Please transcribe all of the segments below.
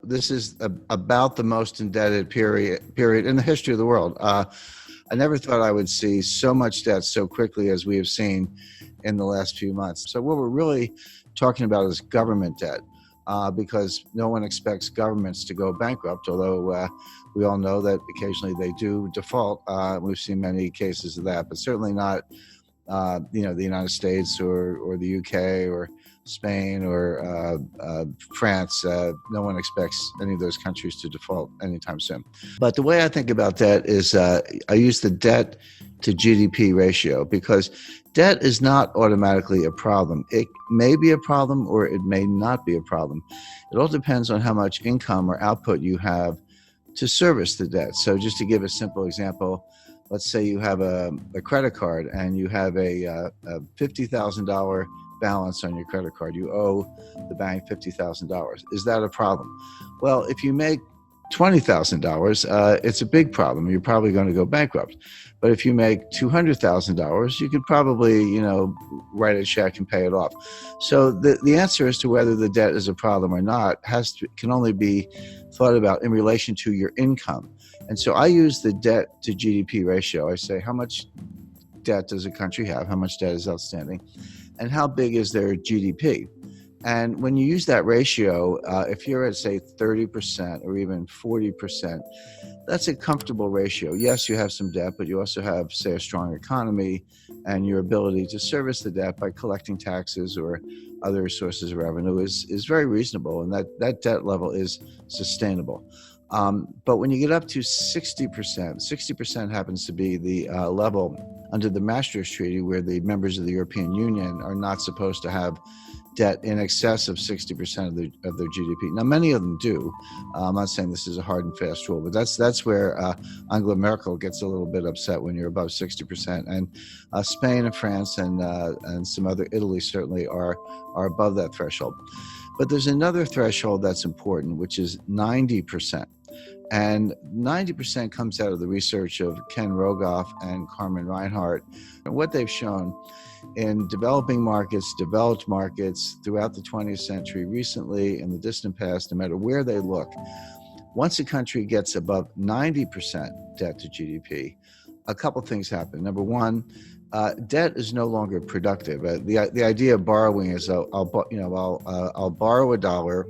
this is about the most indebted period in the history of the world. I never thought I would see so much debt so quickly as we have seen in the last few months. So what we're really talking about is government debt, because no one expects governments to go bankrupt, although we all know that occasionally they do default. We've seen many cases of that, but certainly not the United States or the UK or Spain or France. No one expects any of those countries to default anytime soon. But the way I think about debt is I use the debt to GDP ratio, because debt is not automatically a problem. It may be a problem or it may not be a problem. It all depends on how much income or output you have to service the debt. So just to give a simple example, let's say you have a credit card and you have a $50,000 balance on your credit card. You owe the bank $50,000. Is that a problem? Well, if you make $20,000, it's a big problem. You're probably going to go bankrupt. But if you make $200,000, you could probably, write a check and pay it off. So the answer as to whether the debt is a problem or not can only be thought about in relation to your income. And so I use the debt to GDP ratio. I say, how much debt does a country have? How much debt is outstanding? And how big is their GDP? And when you use that ratio, if you're at, say, 30% or even 40%, that's a comfortable ratio. Yes, you have some debt, but you also have, say, a strong economy and your ability to service the debt by collecting taxes or other sources of revenue is very reasonable, and that debt level is sustainable. But when you get up to 60% happens to be the level under the Maastricht Treaty, where the members of the European Union are not supposed to have debt in excess of 60% of their GDP. Now, many of them do. I'm not saying this is a hard and fast rule, but that's where Angela Merkel gets a little bit upset when you're above 60%. And Spain and France and some other, Italy certainly are above that threshold. But there's another threshold that's important, which is 90%. And 90% comes out of the research of Ken Rogoff and Carmen Reinhart. And what they've shown in developing markets, developed markets throughout the 20th century, recently, in the distant past, no matter where they look, once a country gets above 90% debt to GDP, a couple things happen. Number one, debt is no longer productive. The idea of borrowing is I'll borrow $1.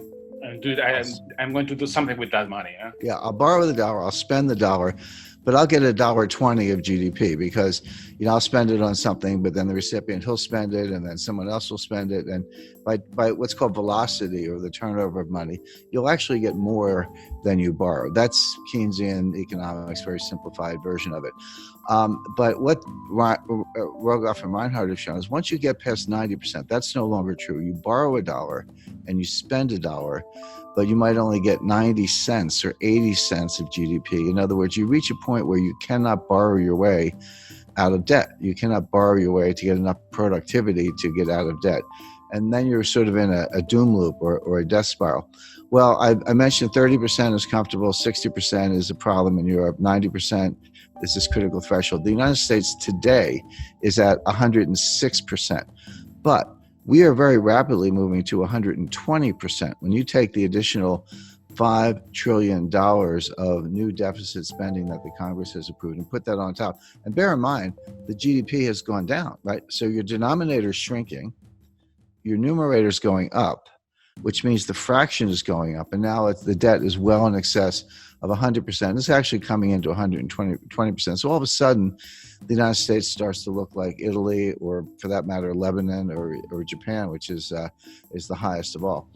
I'm going to do something with that money. Huh? Yeah, I'll borrow the $1, I'll spend the $1, but I'll get $1.20 of GDP because, I'll spend it on something, but then the recipient, he'll spend it, and then someone else will spend it. And by what's called velocity, or the turnover of money, you'll actually get more than you borrow. That's Keynesian economics, very simplified version of it. But what Rogoff and Reinhart have shown is once you get past 90%, that's no longer true. You borrow $1 and you spend $1, but you might only get 90 cents or 80 cents of GDP. In other words, you reach a point where you cannot borrow your way out of debt. You cannot borrow your way to get enough productivity to get out of debt. And then you're sort of in a doom loop or a death spiral. Well, I mentioned 30% is comfortable, 60% is a problem in Europe, 90% is this critical threshold. The United States today is at 106%. But we are very rapidly moving to 120%. When you take the additional $5 trillion of new deficit spending that the Congress has approved and put that on top, and bear in mind, the GDP has gone down, right? So your denominator is shrinking, your numerator is going up, which means the fraction is going up, and now the debt is well in excess of 100%. It's actually coming into 120%. So all of a sudden, the United States starts to look like Italy, or for that matter, Lebanon or Japan, which is the highest of all.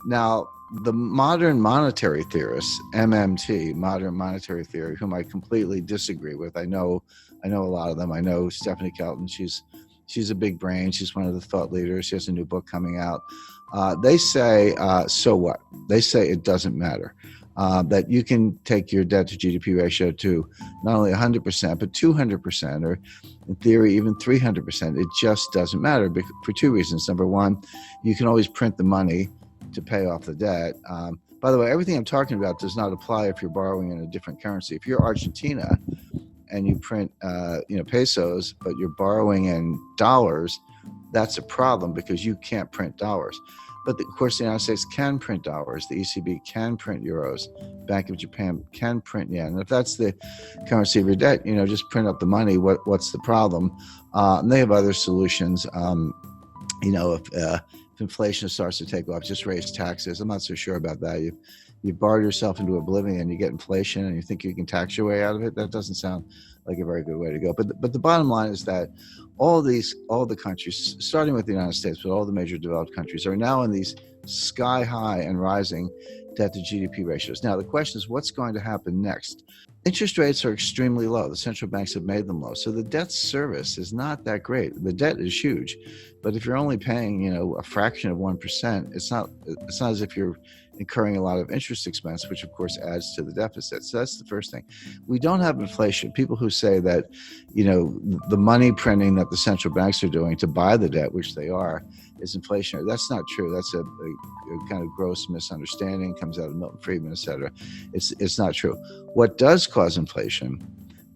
Now, the modern monetary theorists, MMT, modern monetary theory, whom I completely disagree with. I know a lot of them. I know Stephanie Kelton. She's a big brain. She's one of the thought leaders. She has a new book coming out. They say, so what? They say it doesn't matter. That you can take your debt to GDP ratio to not only 100%, but 200%, or in theory, even 300%. It just doesn't matter for two reasons. Number one, you can always print the money to pay off the debt. By the way, everything I'm talking about does not apply if you're borrowing in a different currency. If you're Argentina and you print pesos, but you're borrowing in dollars, that's a problem because you can't print dollars. But of course, the United States can print dollars. The ECB can print euros. Bank of Japan can print yen. And if that's the currency of your debt, just print up the money. What's the problem? And they have other solutions. If inflation starts to take off, just raise taxes. I'm not so sure about that. You've borrowed yourself into oblivion. You get inflation, and you think you can tax your way out of it. That doesn't sound like a very good way to go. But the bottom line is that all the countries, starting with the United States, but all the major developed countries, are now in these sky high and rising debt to GDP ratios. Now the question is, what's going to happen next? Interest rates are extremely low. The central banks have made them low. So the debt service is not that great. The debt is huge, but if you're only paying, a fraction of 1%, it's not as if you're incurring a lot of interest expense, which of course adds to the deficit. So that's the first thing. We don't have inflation. People who say that, the money printing that the central banks are doing to buy the debt, which they are, is inflationary. That's not true. That's a kind of gross misunderstanding, comes out of Milton Friedman, et cetera. It's not true. What does cause inflation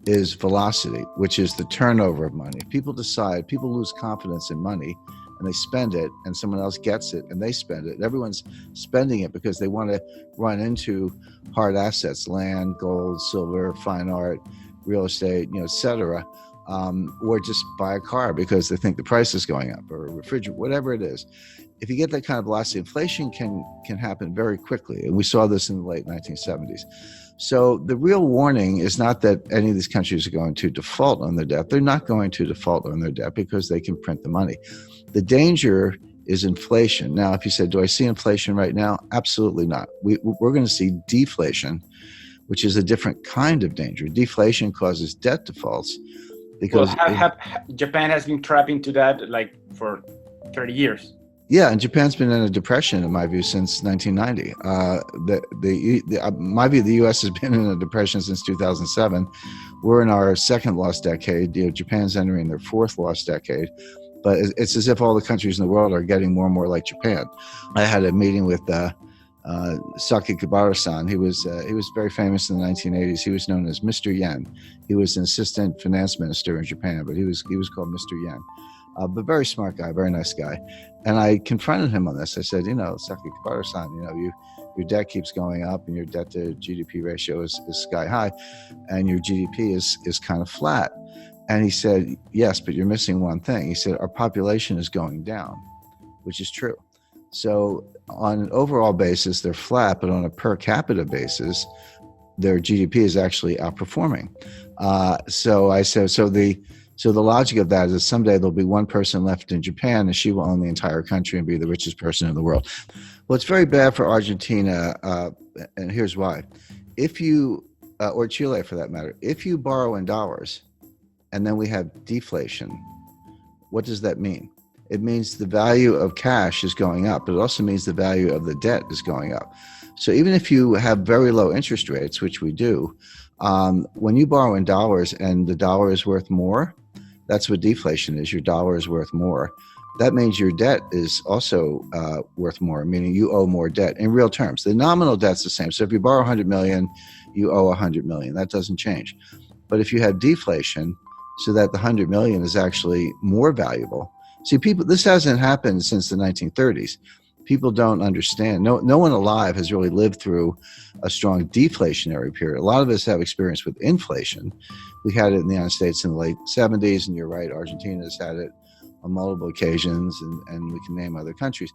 is velocity, which is the turnover of money. People lose confidence in money, and they spend it, and someone else gets it and they spend it. Everyone's spending it because they want to run into hard assets, land, gold, silver, fine art, real estate, et cetera, or just buy a car because they think the price is going up, or a refrigerator, whatever it is. If you get that kind of velocity, inflation can happen very quickly. And we saw this in the late 1970s. So the real warning is not that any of these countries are going to default on their debt. They're not going to default on their debt because they can print the money. The danger is inflation. Now, if you said, do I see inflation right now? Absolutely not. We're going to see deflation, which is a different kind of danger. Deflation causes debt defaults because Japan has been trapped into that for 30 years. Yeah, and Japan's been in a depression, in my view, since 1990. My view, the U.S. has been in a depression since 2007. We're in our second lost decade. Japan's entering their fourth lost decade. But it's as if all the countries in the world are getting more and more like Japan. I had a meeting with Saki Kibara-san. He was very famous in the 1980s. He was known as Mr. Yen. He was an assistant finance minister in Japan, but he was called Mr. Yen. But very smart guy, very nice guy. And I confronted him on this. I said, Saki Kibara-san, your debt keeps going up and your debt to GDP ratio is sky high and your GDP is kind of flat. And he said, yes, but you're missing one thing. He said, our population is going down, which is true. So on an overall basis, they're flat, but on a per capita basis, their GDP is actually outperforming. So I said, so the logic of that is someday there'll be one person left in Japan and she will own the entire country and be the richest person in the world. Well, it's very bad for Argentina, and here's why. If you, or Chile for that matter, if you borrow in dollars and then we have deflation, what does that mean? It means the value of cash is going up, but it also means the value of the debt is going up. So even if you have very low interest rates, which we do, when you borrow in dollars and the dollar is worth more, that's what deflation is. Your dollar is worth more. That means your debt is also worth more, meaning you owe more debt in real terms. The nominal debt's the same. So if you borrow 100 million, you owe 100 million. That doesn't change. But if you have deflation, so that the 100 million is actually more valuable. See, this hasn't happened since the 1930s. People don't understand. No one alive has really lived through a strong deflationary period. A lot of us have experience with inflation. We had it in the United States in the late 70s, and you're right, Argentina's had it on multiple occasions, and we can name other countries.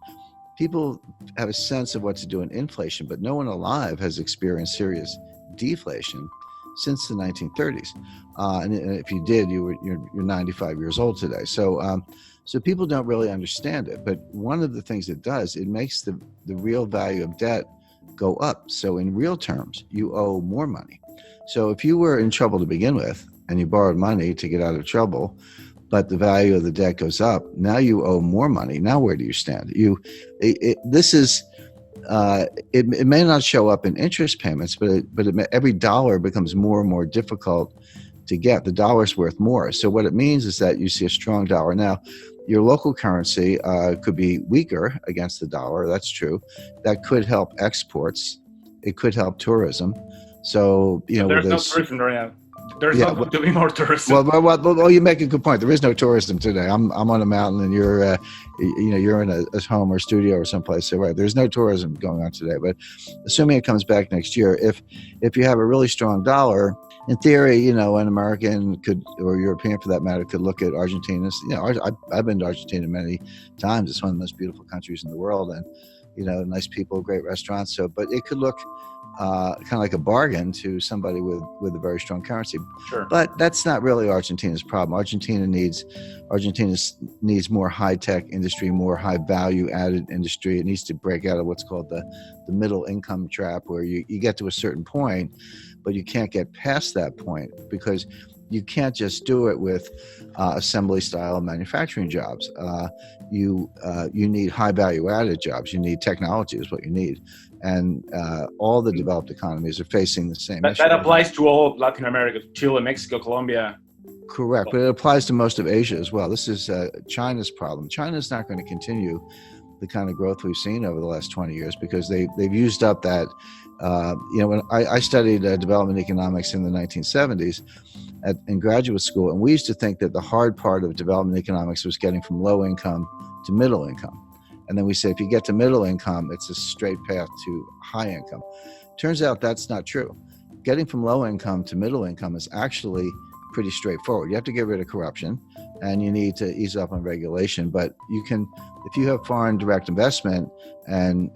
People have a sense of what to do in inflation, but no one alive has experienced serious deflation since the 1930s. And if you did, you're 95 years old today. So people don't really understand it. But one of the things it does, it makes the real value of debt go up. So in real terms, you owe more money. So if you were in trouble to begin with and you borrowed money to get out of trouble, but the value of the debt goes up, now you owe more money. Now where do you stand? It may not show up in interest payments, but every dollar becomes more and more difficult to get. The dollar's worth more. So what it means is that you see a strong dollar. Now, your local currency could be weaker against the dollar. That's true. That could help exports. It could help tourism. So, there's no tourism right now. There's Yeah, not going to be more tourism. well, you make a good point. There is no tourism today. I'm on a mountain, and you're in a home or studio or someplace. So right, there's no tourism going on today. But assuming it comes back next year, if you have a really strong dollar, in theory, an American could, or European for that matter, could look at Argentina. I've been to Argentina many times. It's one of the most beautiful countries in the world, and nice people, great restaurants. So, but it could look kind of like a bargain to somebody with a very strong currency. Sure. But that's not really Argentina's problem. Argentina needs more high-tech industry, more high-value-added industry. It needs to break out of what's called the middle income trap, where you get to a certain point, but you can't get past that point because you can't just do it with assembly style manufacturing jobs. You need high value added jobs. You need technology is what you need. And all the developed economies are facing the same issue. That applies to all of Latin America, Chile, Mexico, Colombia. Correct, but it applies to most of Asia as well. This is China's problem. China's not going to continue the kind of growth we've seen over the last 20 years because they've used up that. When I studied development economics in the 1970s in graduate school, and we used to think that the hard part of development economics was getting from low income to middle income. And then we say if you get to middle income, it's a straight path to high income. Turns out that's not true. Getting from low income to middle income is actually pretty straightforward. You have to get rid of corruption and you need to ease up on regulation. But you can, if you have foreign direct investment and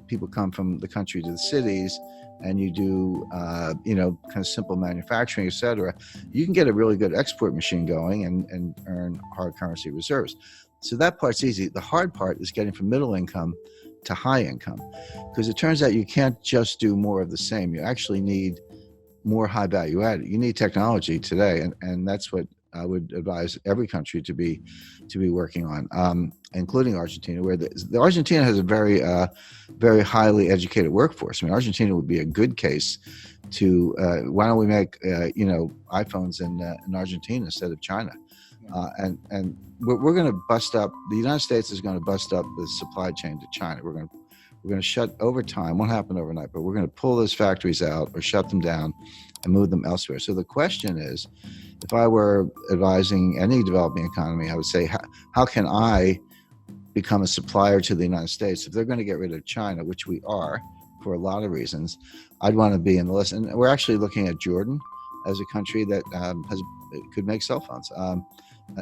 people come from the country to the cities and you do, kind of simple manufacturing, et cetera, you can get a really good export machine going and earn hard currency reserves. So that part's easy. The hard part is getting from middle income to high income, because it turns out you can't just do more of the same. You actually need more high value added. You need technology today, and that's what I would advise every country to be working on, including Argentina, where the Argentina has a very very highly educated workforce. I mean, Argentina would be a good case to why don't we make iPhones in Argentina instead of China, and we're going to bust up. The United States is going to bust up the supply chain to China. We're going to shut over time. Won't happen overnight, but we're going to pull those factories out or shut them down and move them elsewhere. So the question is, if I were advising any developing economy, I would say, how can I become a supplier to the United States? If they're going to get rid of China, which we are for a lot of reasons, I'd want to be in the list. And we're actually looking at Jordan as a country that could make cell phones.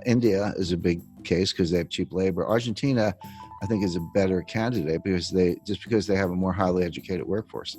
India is a big case because they have cheap labor. Argentina, I think, is a better candidate because they have a more highly educated workforce.